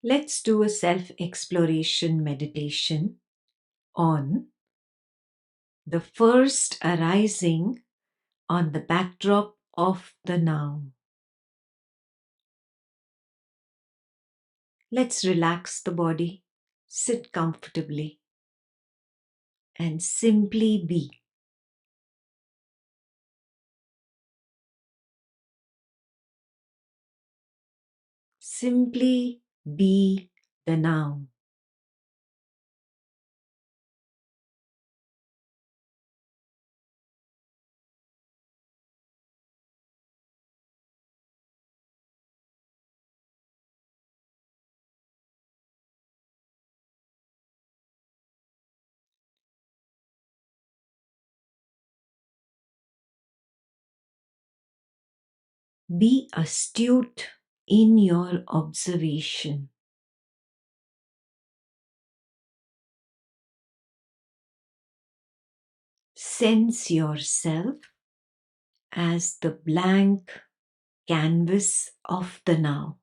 Let's do a self-exploration meditation on the first arising on the backdrop of the now. Let's relax the body, sit comfortably, and simply be. Simply be the now. Be astute in your observation. Sense yourself as the blank canvas of the now.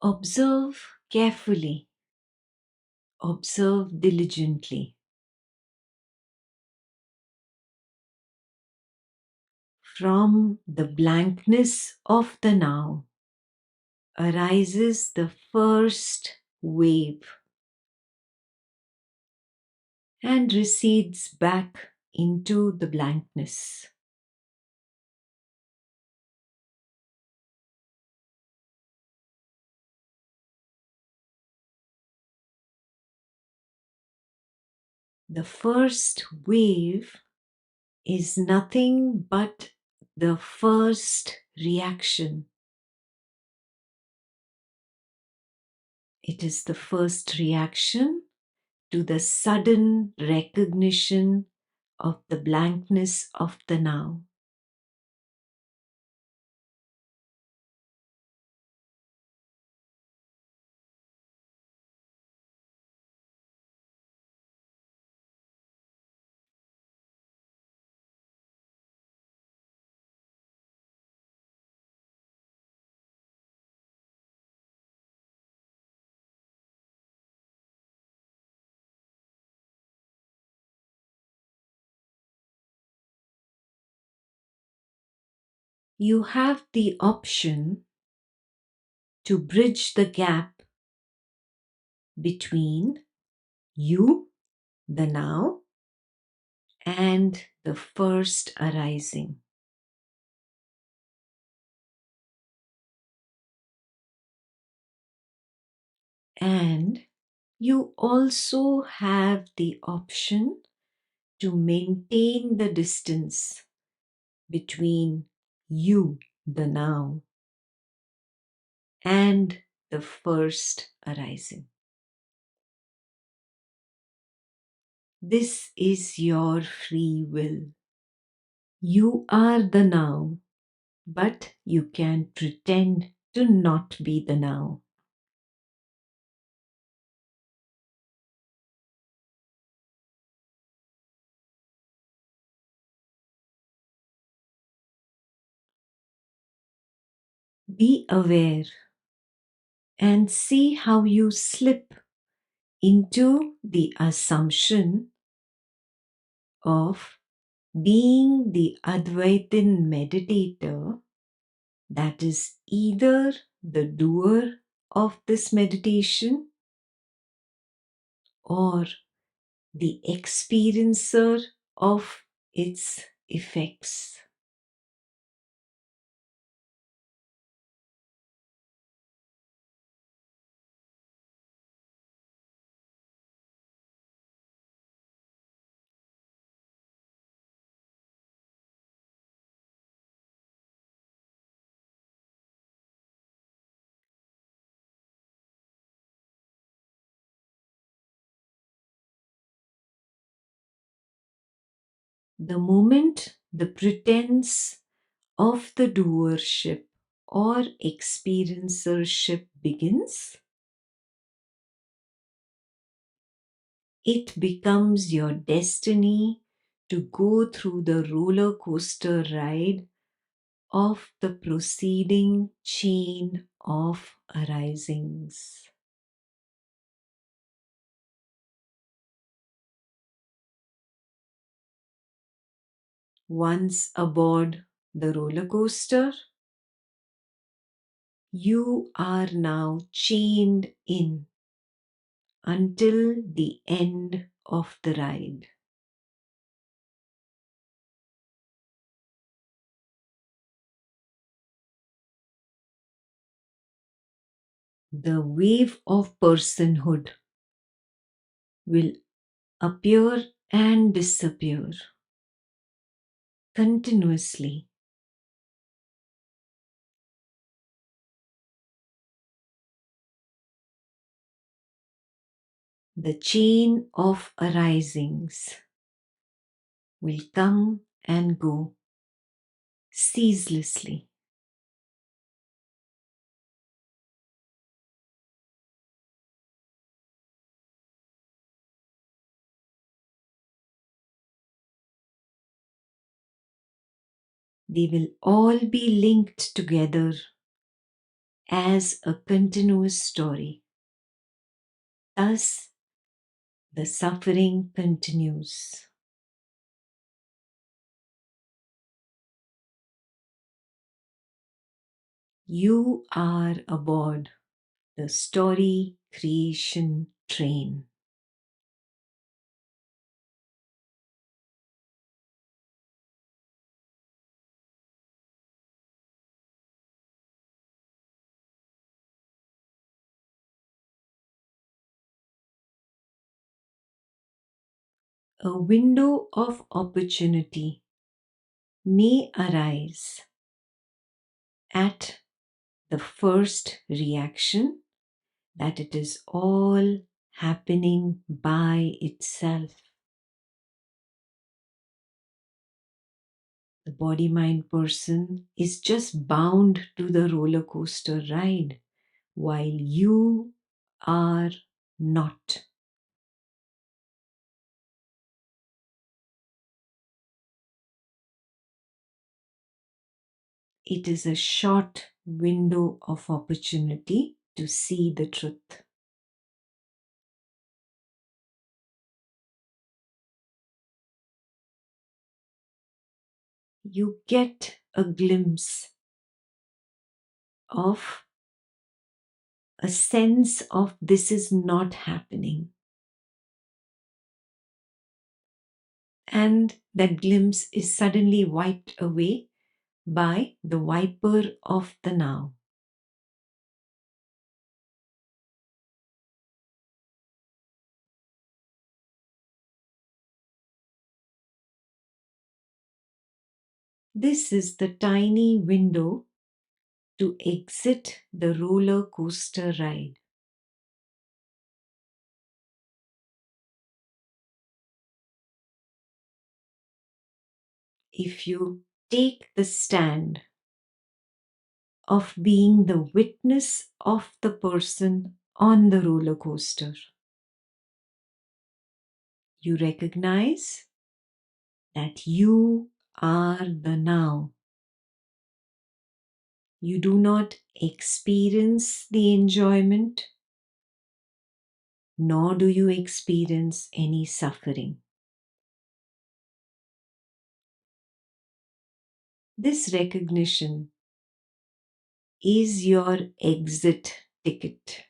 Observe carefully. Observe diligently. From the blankness of the now arises the first wave and recedes back into the blankness. The first wave is nothing but the first reaction. It is the first reaction to the sudden recognition of the blankness of the now. You have the option to bridge the gap between you, the now, and the first arising. And you also have the option to maintain the distance between you, the now, and the first arising. This is your free will. You are the now, but you can pretend to not be the now. Be aware and see how you slip into the assumption of being the Advaitin meditator, that is either the doer of this meditation or the experiencer of its effects. The moment the pretense of the doership or experiencership begins, it becomes your destiny to go through the roller coaster ride of the proceeding chain of arisings. Once aboard the roller coaster, you are now chained in until the end of the ride. The wave of personhood will appear and disappear continuously. The chain of arisings will come and go ceaselessly. They will all be linked together as a continuous story. Thus, the suffering continues. You are aboard the story creation train. A window of opportunity may arise at the first reaction that it is all happening by itself. The body mind person is just bound to the roller coaster ride while you are not. It is a short window of opportunity to see the truth. You get a glimpse of a sense of this is not happening. And that glimpse is suddenly wiped away by the wiper of the now. This is the tiny window to exit the roller coaster ride. If you take the stand of being the witness of the person on the roller coaster, you recognize that you are the now. You do not experience the enjoyment, nor do you experience any suffering. This recognition is your exit ticket.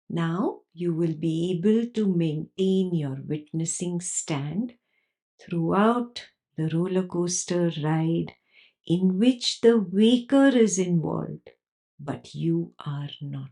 Now you will be able to maintain your witnessing stand throughout the roller coaster ride in which the waker is involved, but you are not.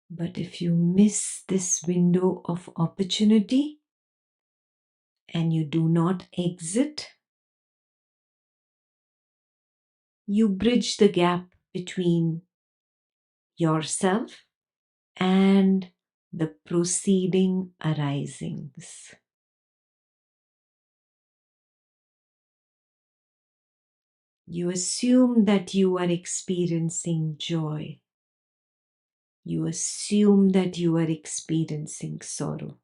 But if you miss this window of opportunity and you do not exit, you bridge the gap between yourself and the proceeding arisings. You assume that you are experiencing joy. You assume that you are experiencing sorrow.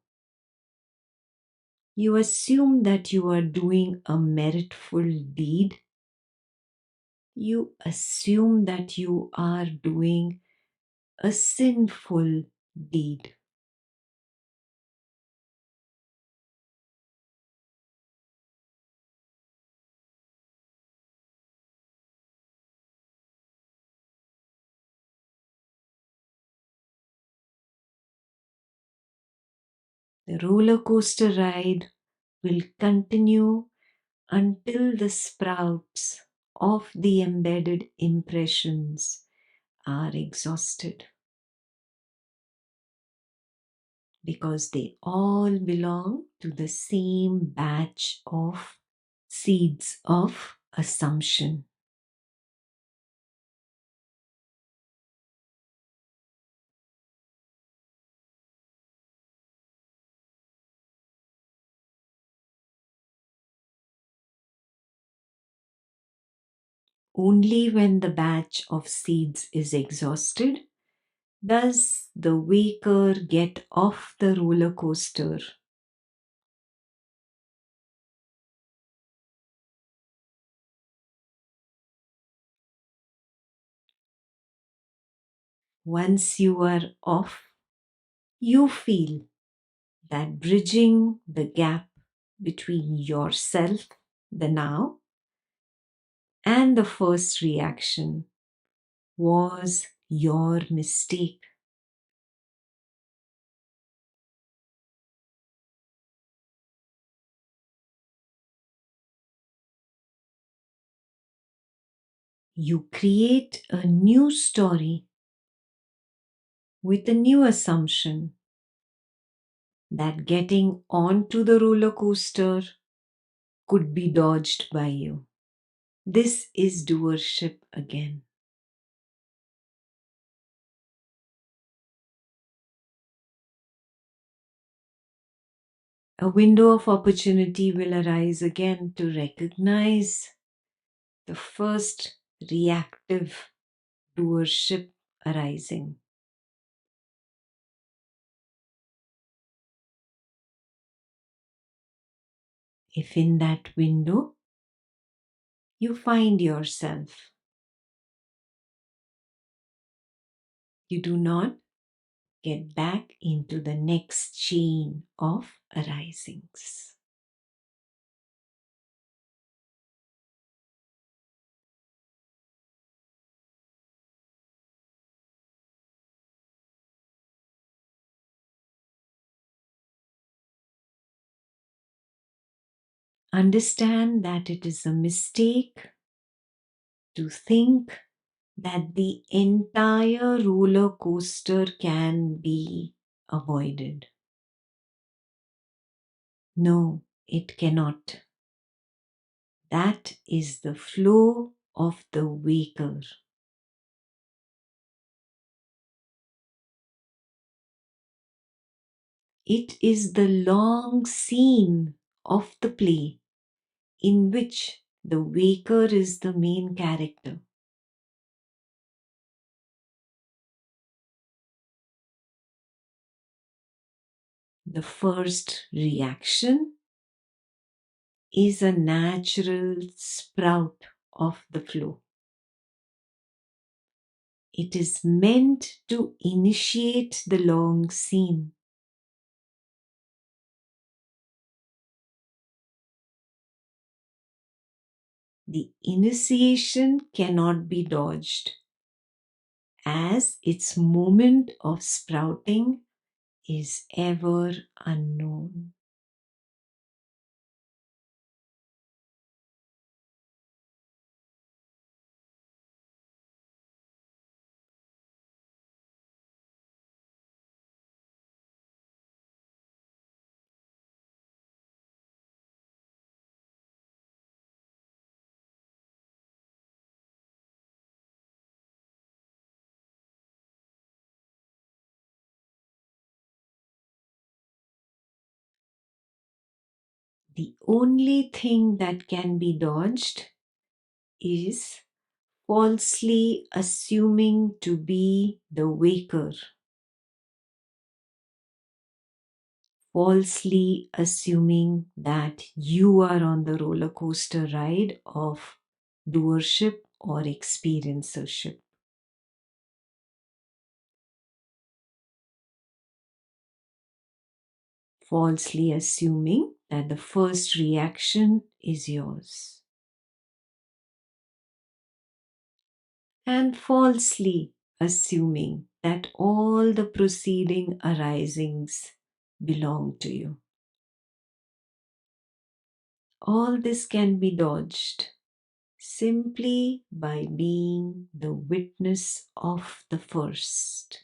You assume that you are doing a meritful deed. You assume that you are doing a sinful deed. The roller coaster ride will continue until the sprouts of the embedded impressions are exhausted, because they all belong to the same batch of seeds of assumption. Only when the batch of seeds is exhausted does the waker get off the roller coaster. Once you are off, you feel that bridging the gap between yourself, the now, and the first reaction was your mistake. You create a new story with a new assumption that getting onto the roller coaster could be dodged by you. This is doership again. A window of opportunity will arise again to recognize the first reactive doership arising. If in that window you find yourself, you do not get back into the next chain of arisings. Understand that it is a mistake to think that the entire roller coaster can be avoided. No, it cannot. That is the flow of the waker. It is the long scene of the play in which the waker is the main character. The first reaction is a natural sprout of the flow. It is meant to initiate the long scene. The initiation cannot be dodged, as its moment of sprouting is ever unknown. The only thing that can be dodged is falsely assuming to be the waker, falsely assuming that you are on the roller coaster ride of doership or experiencership. Falsely assuming that the first reaction is yours. And falsely assuming that all the preceding arisings belong to you. All this can be dodged simply by being the witness of the first.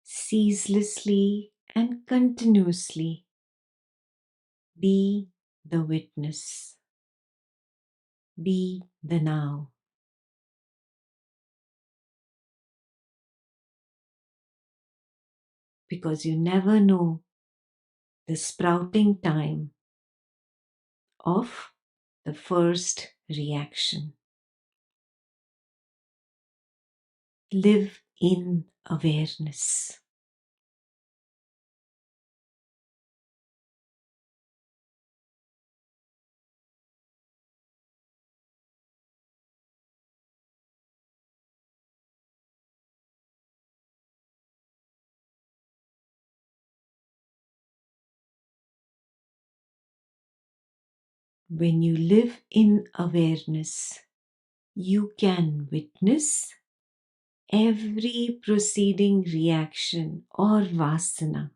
Ceaselessly and continuously be the witness. Be the now. Because you never know the sprouting time of the first reaction. Live in awareness. When you live in awareness, you can witness every preceding reaction or vasana.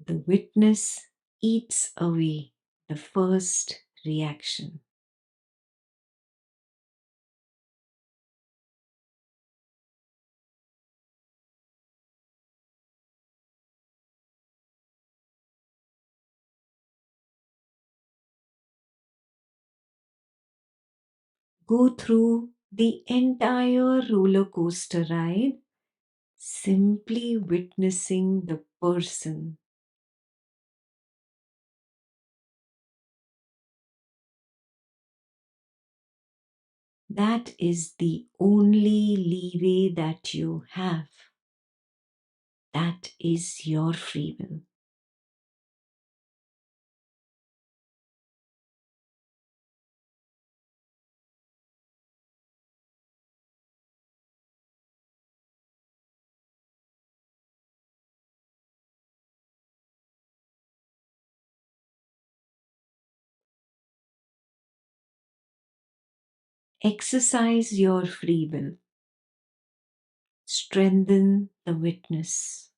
The witness eats away the first reaction. Go through the entire roller coaster ride simply witnessing the person. That is the only leeway that you have. That is your free will. Exercise your free will. Strengthen the witness.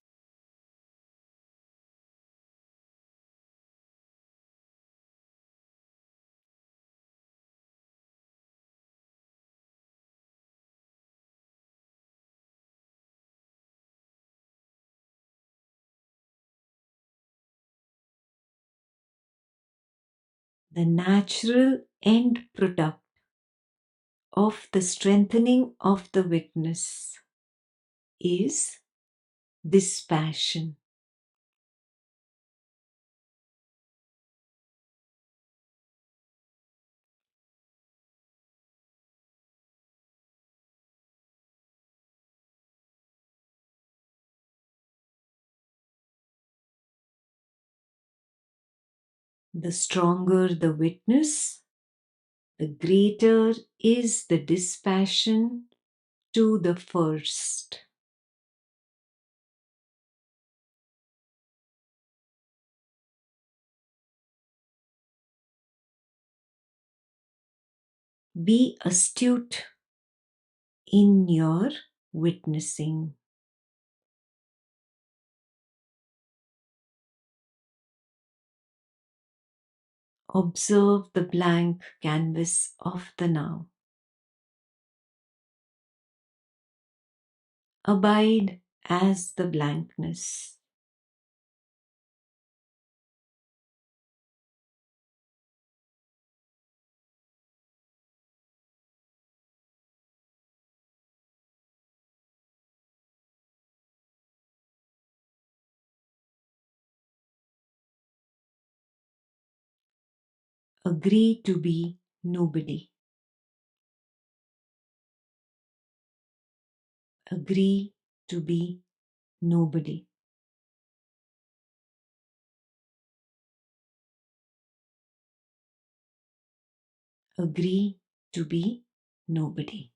The natural end product of the strengthening of the witness is dispassion. The stronger the witness, the greater is the dispassion to the first. Be astute in your witnessing. Observe the blank canvas of the now. Abide as the blankness. Agree to be nobody. Agree to be nobody. Agree to be nobody.